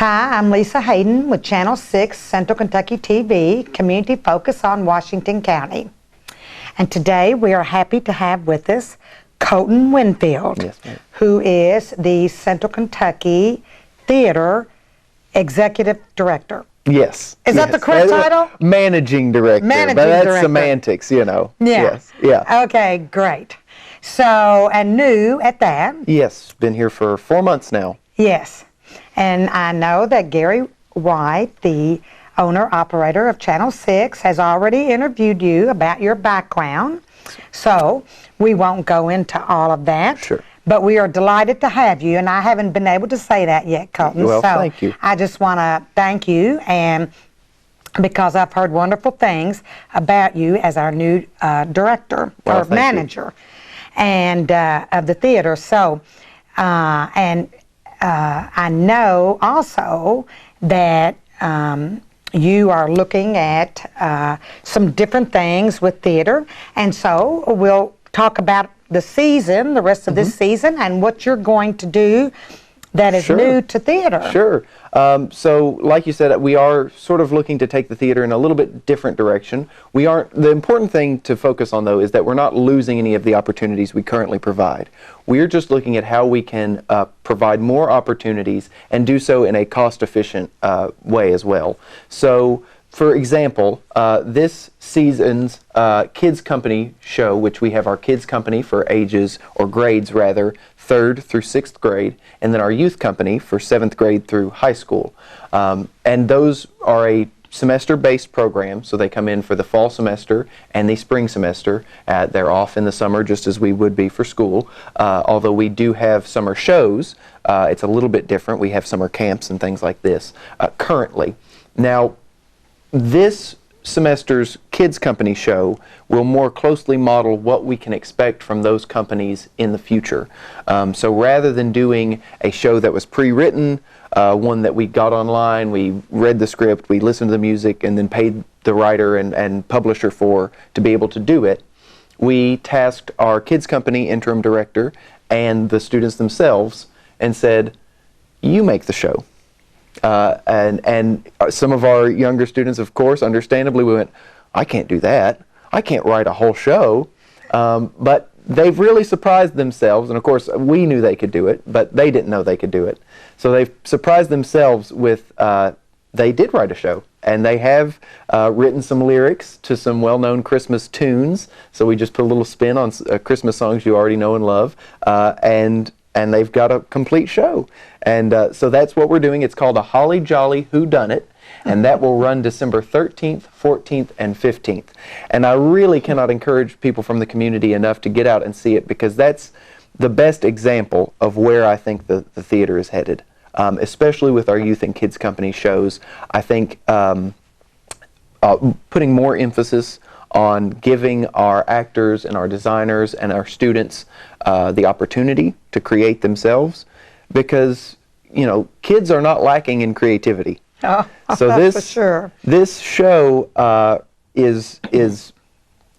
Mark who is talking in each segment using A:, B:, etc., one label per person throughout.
A: Hi, I'm Lisa Hayden with Channel 6 Central Kentucky TV, community focus on Washington County. And today we are happy to have with us Colton Winfield,
B: Yes, ma'am.
A: who is the Central Kentucky Theater Executive Director.
B: Yes.
A: Is that the correct title?
B: Managing director.
A: Managing
B: but that's
A: director.
B: semantics, you know.
A: Yeah.
B: Yes. Yeah.
A: Okay, great. So, and new at that.
B: Yes. Been here for 4 months now.
A: Yes. And I know that Gary White, the owner-operator of Channel 6, has already interviewed you about your background. So we won't go into all of that.
B: Sure.
A: But we are delighted to have you, and I haven't been able to say that yet, Colton.
B: Well,
A: so
B: thank you.
A: I just want to thank you, and because I've heard wonderful things about you as our new director
B: Well,
A: or
B: thank you.
A: manager and of the theater. So, I know also that you are looking at some different things with theater, and so we'll talk about the season, the rest of this season, and what you're going to do that is
B: Sure.
A: new to theater.
B: Sure. So, like you said, we are sort of looking to take the theater in a little bit different direction. We aren't. The important thing to focus on, though, is that we're not losing any of the opportunities we currently provide. We're just looking at how we can provide more opportunities and do so in a cost-efficient way as well. So, for example, this season's Kids Company show, which we have our Kids Company for ages, or grades rather, 3rd through 6th grade, and then our Youth Company for 7th grade through high school. And those are a semester-based program, so they come in for the fall semester and the spring semester. They're off in the summer just as we would be for school, although we do have summer shows. It's a little bit different. We have summer camps and things like this currently. Now, this semester's Kids Company show will more closely model what we can expect from those companies in the future. So rather than doing a show that was pre-written, one that we got online, we read the script, we listened to the music, and then paid the writer and publisher to be able to do it, we tasked our Kids Company interim director and the students themselves and said, you make the show. And some of our younger students, of course, understandably, we went, I can't do that. I can't write a whole show. But they've really surprised themselves. And, of course, we knew they could do it, but they didn't know they could do it. So they've surprised themselves with they did write a show. And they have written some lyrics to some well-known Christmas tunes. So we just put a little spin on Christmas songs you already know and love. And they've got a complete show. And so that's what we're doing. It's called a Holly Jolly Whodunit, and that will run December 13th, 14th, and 15th. And I really cannot encourage people from the community enough to get out and see it, because that's the best example of where I think the theater is headed, especially with our Youth and Kids Company shows. I think putting more emphasis on giving our actors and our designers and our students the opportunity to create themselves, because, you know, kids are not lacking in creativity.
A: Oh,
B: So
A: that's for sure.
B: this show is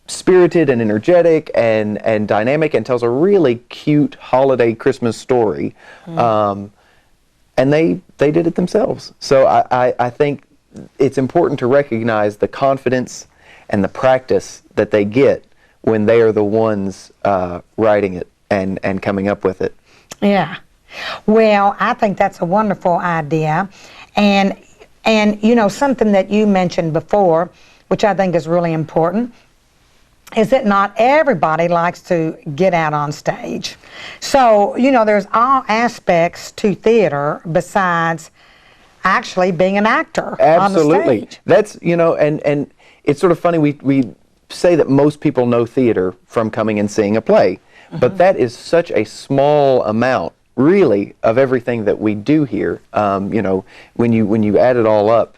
B: spirited and energetic and dynamic and tells a really cute holiday Christmas story. And they did it themselves. So I think it's important to recognize the confidence and the practice that they get when they are the ones writing it and coming up with it.
A: Yeah. Well, I think that's a wonderful idea. And you know, something that you mentioned before, which I think is really important, is that not everybody likes to get out on stage. So, you know, there's all aspects to theater besides actually being an actor on the stage.
B: That's, you know, and it's sort of funny, we say that most people know theater from coming and seeing a play, but that is such a small amount, really, of everything that we do here. You know, when you add it all up,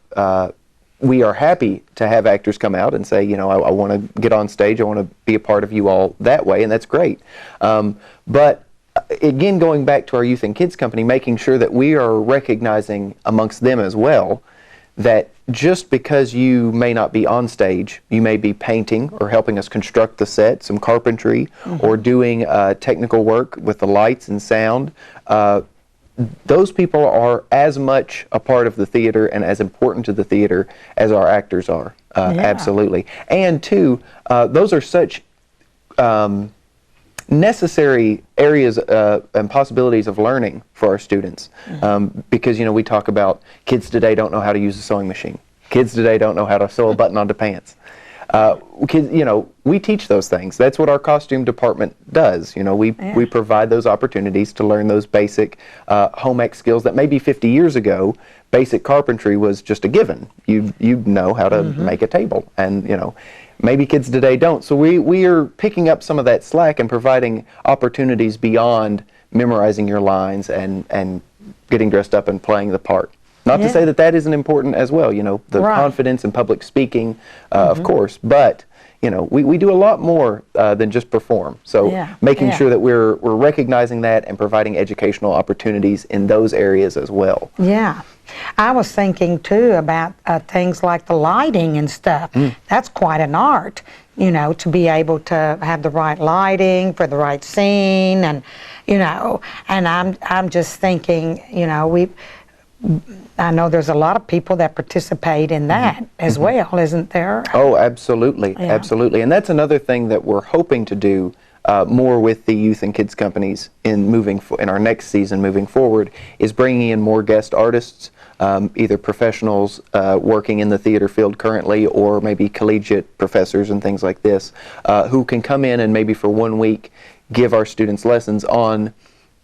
B: we are happy to have actors come out and say, you know, I want to get on stage, I want to be a part of you all that way, and that's great. But again, going back to our Youth and Kids Company, making sure that we are recognizing amongst them as well that just because you may not be on stage, you may be painting or helping us construct the set, some carpentry, or doing technical work with the lights and sound. those people are as much a part of the theater and as important to the theater as our actors are. Absolutely. And two, those are such necessary areas and possibilities of learning for our students, because we talk about kids today don't know how to use a sewing machine. Kids today don't know how to sew a button onto pants. Kids, we teach those things. That's what our costume department does. We provide those opportunities to learn those basic home ec skills that maybe 50 years ago, basic carpentry was just a given. You know how to make a table, and maybe kids today don't. So we are picking up some of that slack and providing opportunities beyond memorizing your lines and getting dressed up and playing the part. Not to say that that isn't important as well, the confidence in public speaking, of course, but we do a lot more than just perform. So making sure that we're recognizing that and providing educational opportunities in those areas as well.
A: Yeah. I was thinking too about things like the lighting and stuff. That's quite an art, to be able to have the right lighting for the right scene, and and I'm just thinking, I know there's a lot of people that participate in that as well, isn't there?
B: Oh, absolutely, absolutely. And that's another thing that we're hoping to do more with the youth and kids companies in our next season moving forward, is bringing in more guest artists, either professionals working in the theater field currently, or maybe collegiate professors and things like this, who can come in and maybe for 1 week give our students lessons on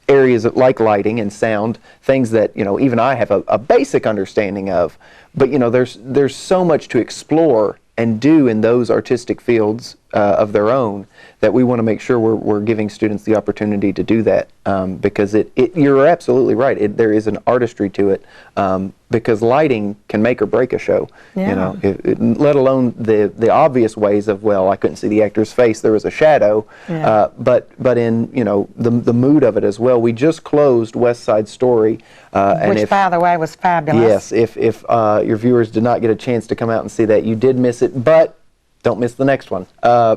B: areas like lighting and sound, things that even I have a basic understanding of, but there's so much to explore and do in those artistic fields of their own, that we want to make sure we're giving students the opportunity to do that, because you're absolutely right. There is an artistry to it, because lighting can make or break a show. Let alone the obvious ways of, I couldn't see the actor's face, there was a shadow, but in the mood of it as well. We just closed West Side Story,
A: which by the way was fabulous.
B: Yes, if your viewers did not get a chance to come out and see that, you did miss it, but don't miss the next one,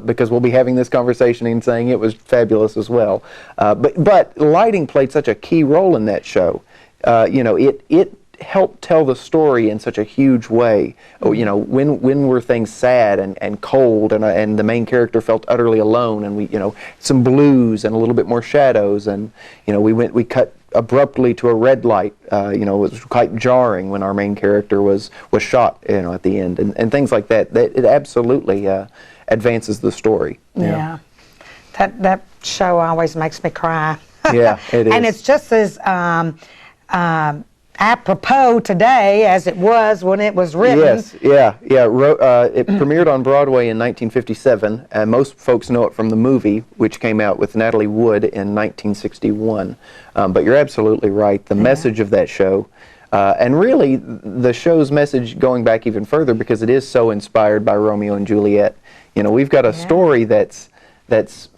B: because we'll be having this conversation and saying it was fabulous as well. But lighting played such a key role in that show. It helped tell the story in such a huge way. When were things sad and cold, and the main character felt utterly alone, and some blues and a little bit more shadows, and we cut abruptly to a red light. It was quite jarring when our main character was shot, at the end, and things like that. It absolutely advances the story.
A: Yeah, that show always makes me cry.
B: Yeah, it is.
A: And it's just as apropos today as it was when it was written.
B: Yes, yeah. It premiered on Broadway in 1957, and most folks know it from the movie, which came out with Natalie Wood in 1961. But you're absolutely right. The message of that show, and really the show's message going back even further, because it is so inspired by Romeo and Juliet. We've got a story that's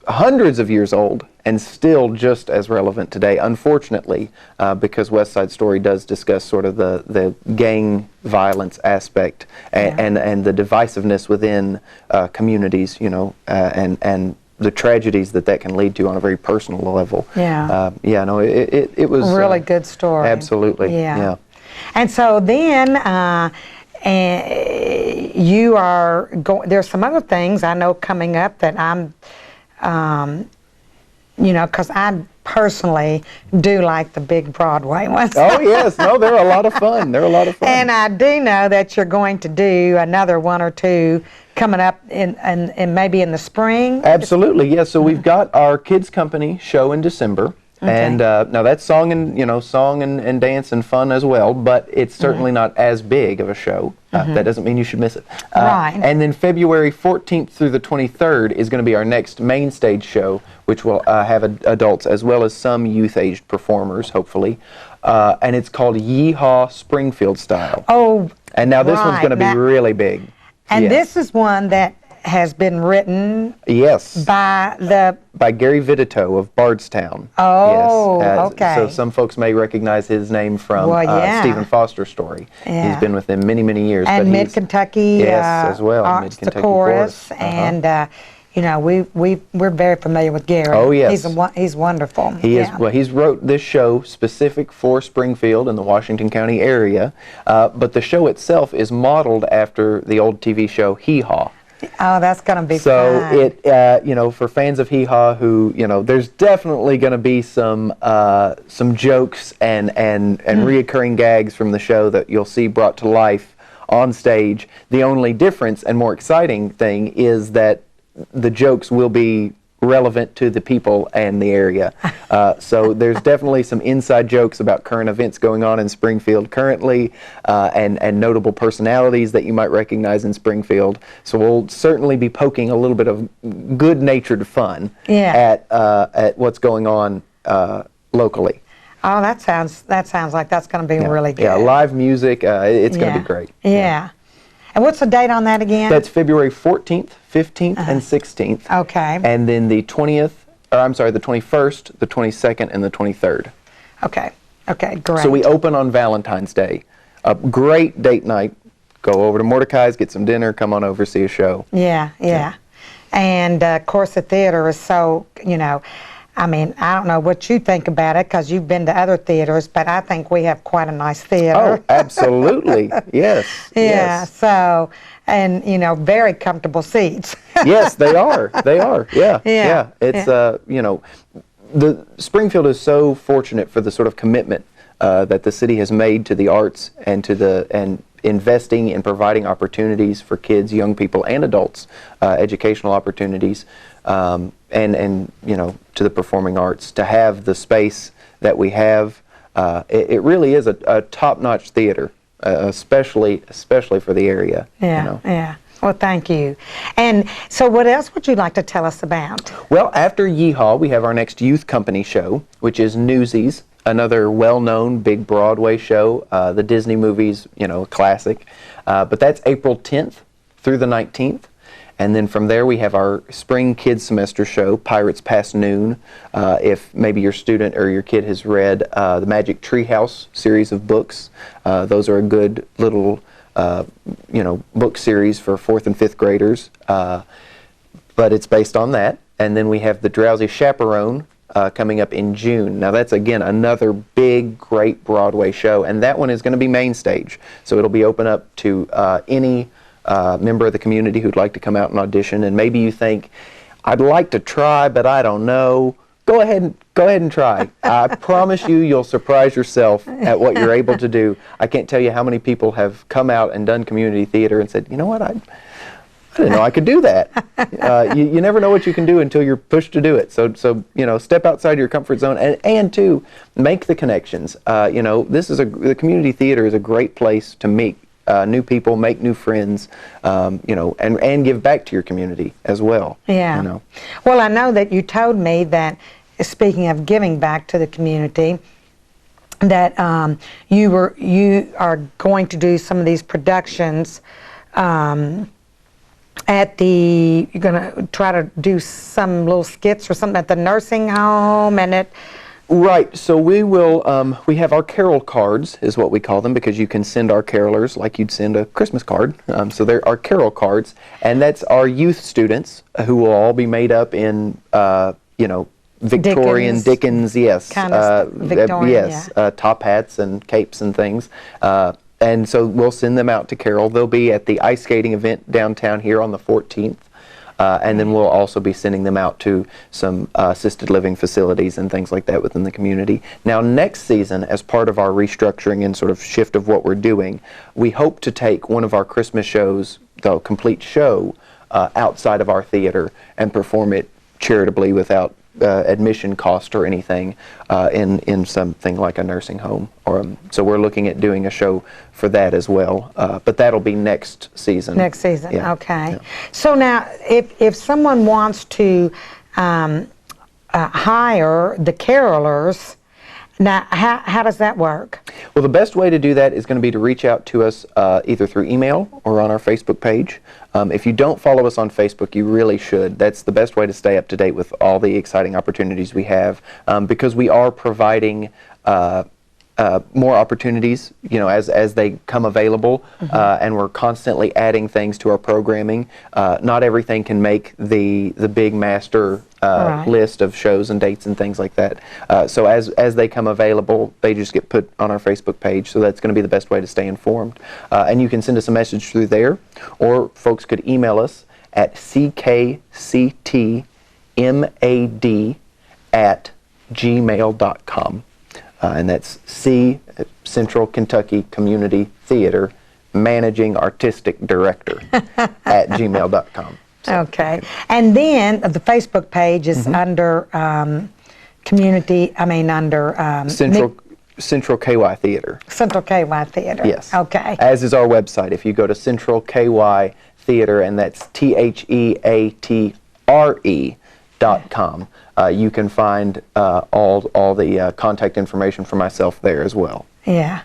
B: hundreds of years old and still just as relevant today, unfortunately, because West Side Story does discuss sort of the gang violence aspect and the divisiveness within communities, and the tragedies that can lead to on a very personal level. It was
A: a really good story.
B: Absolutely. Yeah.
A: And so then you are going, there's some other things I know coming up that I'm because I personally do like the big Broadway ones.
B: Oh, yes. No, they're a lot of fun.
A: And I do know that you're going to do another one or two coming up in maybe in the spring.
B: Absolutely, yes. So we've got our kids company show in December. Okay. And now that's song and dance and fun as well, but it's certainly not as big of a show. That doesn't mean you should miss it.
A: Right.
B: And then February 14th through the 23rd is going to be our next main stage show, which will have adults as well as some youth-aged performers, hopefully. And it's called Yeehaw Springfield Style.
A: Oh,
B: and now this one's going to be really big.
A: And this is one that has been written by
B: Gary Vitito of Bardstown.
A: Oh,
B: yes.
A: okay.
B: So some folks may recognize his name from Stephen Foster's story.
A: Yeah.
B: He's been with them many, many years.
A: And Mid-Kentucky
B: as well.
A: Mid-Kentucky Chorus. And we're very familiar with Gary.
B: Oh, yes.
A: He's wonderful.
B: He is. Well, he's wrote this show specific for Springfield and the Washington County area, but the show itself is modeled after the old TV show Yeehaw.
A: Oh, that's going to be
B: so
A: fun.
B: it, for fans of Yeehaw, who there's definitely going to be some jokes and reoccurring gags from the show that you'll see brought to life on stage. The only difference and more exciting thing is that the jokes will be relevant to the people and the area. So there's definitely some inside jokes about current events going on in Springfield currently, and notable personalities that you might recognize in Springfield. So we'll certainly be poking a little bit of good-natured fun at what's going on locally.
A: Oh, that sounds like that's going to be really good.
B: Yeah, live music. It's going to be great.
A: Yeah. And what's the date on that again?
B: That's February 14th, 15th, and 16th.
A: Okay.
B: And then the 21st, the 22nd, and the 23rd.
A: Okay. Okay, great.
B: So we open on Valentine's Day. A great date night. Go over to Mordecai's, get some dinner, come on over, see a show.
A: Yeah. And, of course, the theater is so, I mean, I don't know what you think about it because you've been to other theaters, but I think we have quite a nice theater.
B: Oh, absolutely. Yes.
A: Yeah, so, and, very comfortable seats.
B: Yes, they are. They are. Yeah.
A: Yeah.
B: It's, the Springfield is so fortunate for the sort of commitment that the city has made to the arts and and investing in providing opportunities for kids, young people, and adults, educational opportunities, and to the performing arts. To have the space that we have, it really is a top-notch theater, especially for the area.
A: Yeah. Well, thank you. And so what else would you like to tell us about?
B: Well, after Yeehaw, we have our next youth company show, which is Newsies, another well-known big Broadway show, the Disney movies, a classic. But that's April 10th through the 19th. And then from there we have our spring kids semester show, Pirates Past Noon. If maybe your student or your kid has read the Magic Treehouse series of books, those are a good little book series for 4th and 5th graders. But it's based on that. And then we have the Drowsy Chaperone coming up in June. Now that's, again, another big, great Broadway show, and that one is going to be main stage. So it'll be open up to any member of the community who'd like to come out and audition, and maybe you think, I'd like to try, but I don't know. Go ahead and try. I promise you'll surprise yourself at what you're able to do. I can't tell you how many people have come out and done community theater and said, you know what, I didn't know I could do that. You never know what you can do until you're pushed to do it. So step outside your comfort zone and to make the connections. The community theater is a great place to meet new people, make new friends, and give back to your community as well.
A: Yeah. Well, I know that you told me that, speaking of giving back to the community, that you are going to do some of these productions. You're going to try to do some little skits or something at the nursing home and
B: Right, so we will, we have our carol cards, is what we call them, because you can send our carolers like you'd send a Christmas card. So they're our carol cards, and that's our youth students who will all be made up in, Victorian, Dickens, yes.
A: Kind of Victorian,
B: yes, top hats and capes and things. And so we'll send them out to carol. They'll be at the ice skating event downtown here on the 14th. And then we'll also be sending them out to some assisted living facilities and things like that within the community. Now, next season, as part of our restructuring and sort of shift of what we're doing, we hope to take one of our Christmas shows, the complete show, outside of our theater and perform it charitably without admission cost or anything in something like a nursing home. So we're looking at doing a show for that as well, but that'll be next season.
A: Next season,
B: yeah.
A: Okay.
B: Yeah.
A: So now, if someone wants to hire the carolers, now how does that work?
B: Well, the best way to do that is going to be to reach out to us either through email or on our Facebook page. If you don't follow us on Facebook, you really should. That's the best way to stay up to date with all the exciting opportunities we have, because we are providing more opportunities, as they come available, and we're constantly adding things to our programming. Not everything can make the big master
A: Right.
B: list of shows and dates and things like that. So as they come available, they just get put on our Facebook page. So that's going to be the best way to stay informed. And you can send us a message through there, or folks could email us at ckctmad@gmail.com. And that's C, Central Kentucky Community Theater, Managing Artistic Director at gmail.com.
A: Okay. And then the Facebook page is under
B: Central KY Theater.
A: Central KY Theater.
B: Yes.
A: Okay.
B: As is our website. If you go to Central KY Theater, and that's THEATRE.com, you can find all the contact information for myself there as well.
A: Yeah.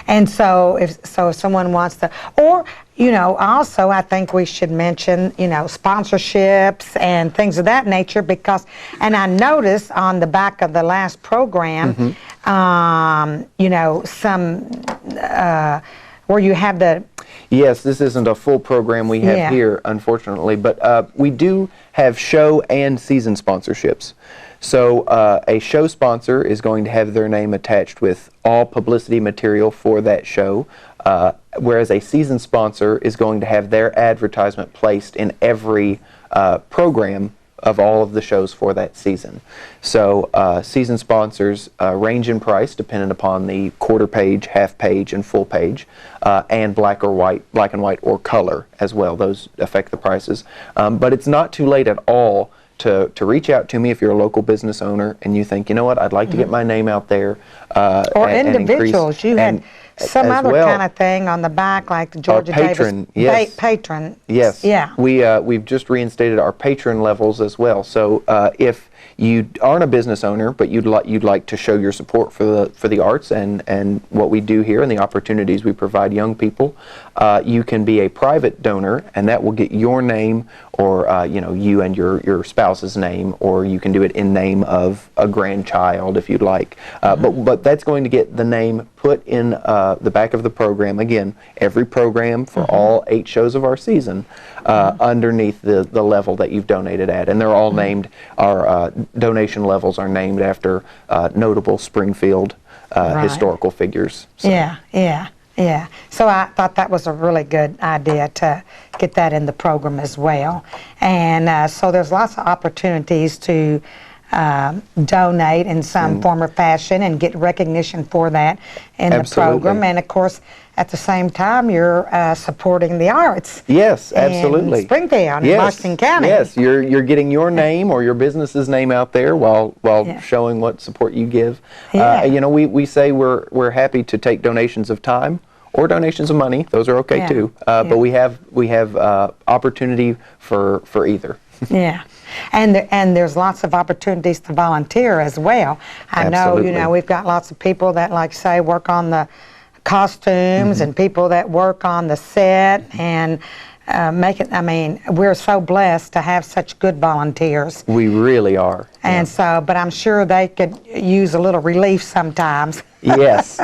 A: And so if someone wants to, or, also I think we should mention, sponsorships and things of that nature, because, and I noticed on the back of the last program, some, where you have the...
B: Yes, this isn't a full program we have here, unfortunately, but we do have show and season sponsorships. So a show sponsor is going to have their name attached with all publicity material for that show, whereas a season sponsor is going to have their advertisement placed in every program of all of the shows for that season. So season sponsors range in price depending upon the quarter page, half page, and full page, and black and white or color as well. Those affect the prices. But it's not too late at all to reach out to me if you're a local business owner and you think, I'd like to get my name out there.
A: Or individuals. You had some other
B: well,
A: kind of thing on the back, like the Georgia
B: Patron,
A: Davis
B: yes.
A: Patron.
B: Yes.
A: Yeah.
B: We've just reinstated our Patron Levels as well. So if you aren't a business owner, but you'd like to show your support for the arts and what we do here and the opportunities we provide young people, you can be a private donor, and that will get your name, or you and your spouse's name, or you can do it in name of a grandchild if you'd like. But that's going to get the name put in the back of the program. Again, every program for all 8 shows of our season underneath the level that you've donated at, and they're all named. Our donation levels are named after notable Springfield historical figures. So.
A: Yeah. So I thought that was a really good idea to get that in the program as well. And so there's lots of opportunities to donate in some form or fashion and get recognition for that in the program. And of course, at the same time, you're supporting the arts.
B: Yes, absolutely.
A: In Springfield, in Washington County.
B: Yes, you're getting your name or your business's name out there while showing what support you give. We say we're happy to take donations of time or donations of money. Those are okay too. But we have opportunity for either.
A: Yeah. And there's lots of opportunities to volunteer as well. I know, we've got lots of people that, like say, work on the costumes and people that work on the set and we're so blessed to have such good volunteers.
B: We really are.
A: And so, but I'm sure they could use a little relief sometimes.
B: Yes.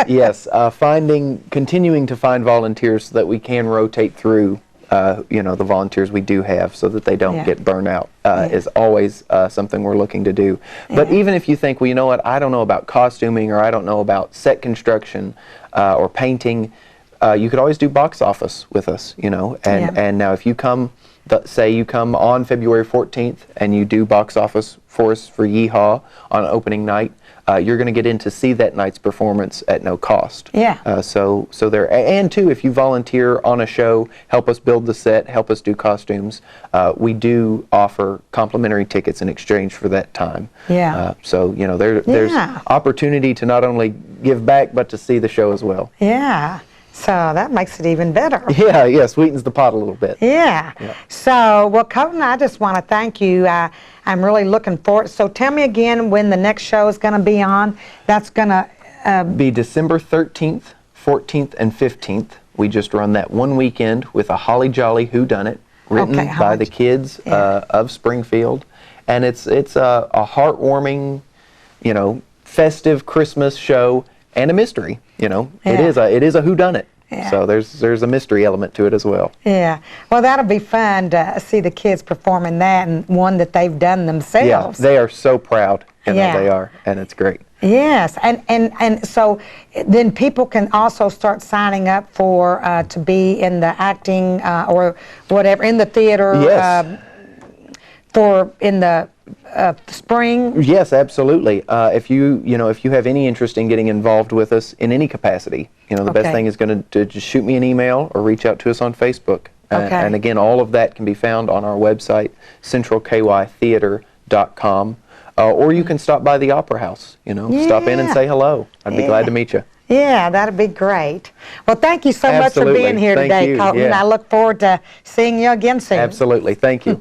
B: Continuing to find volunteers so that we can rotate through the volunteers we do have so that they don't get burned out is always something we're looking to do. But even if you think, well, you know what, I don't know about costuming, or I don't know about set construction or painting, you could always do box office with us, and now if you come, say you come on February 14th and you do box office for us for Yeehaw on opening night, you're going to get in to see that night's performance at no cost. So there, and too, if you volunteer on a show, help us build the set, help us do costumes, we do offer complimentary tickets in exchange for that time. So there's opportunity to not only give back but to see the show as well. So that makes it even better. Sweetens the pot a little bit. So, well, Colton, I just want to thank you. I'm really looking forward. So tell me again when the next show is going to be on. That's going to be December 13th, 14th, and 15th. We just run that one weekend with a holly jolly whodunit written by the kids of Springfield. And it's a heartwarming, festive Christmas show. and a mystery. You know,
A: Yeah.
B: it is a whodunit.
A: Yeah.
B: So there's a mystery element to it as well.
A: Yeah. Well, that'll be fun to see the kids performing that, and one that they've done
B: Yeah,
A: themselves.
B: they are so proud. You know,
A: Yeah.
B: they are, and it's great.
A: Yes, and so then people can also start signing up for to be in the acting or whatever in the theater.
B: Yes.
A: For in the spring.
B: Yes, absolutely. If you have any interest in getting involved with us in any capacity, the best
A: Okay.
B: thing is going to just shoot me an email or reach out to us on Facebook.
A: Okay.
B: And again, all of that can be found on our website, centralkytheater.com. Or you can stop by the Opera House, stop in and
A: Yeah.
B: say hello. I'd be glad to meet you.
A: Yeah, that'd be great. Well, thank you so much for
B: Absolutely.
A: being here
B: Thank
A: today,
B: you.
A: Colton.
B: Yeah.
A: I look forward to seeing you again soon.
B: Absolutely. Thank you.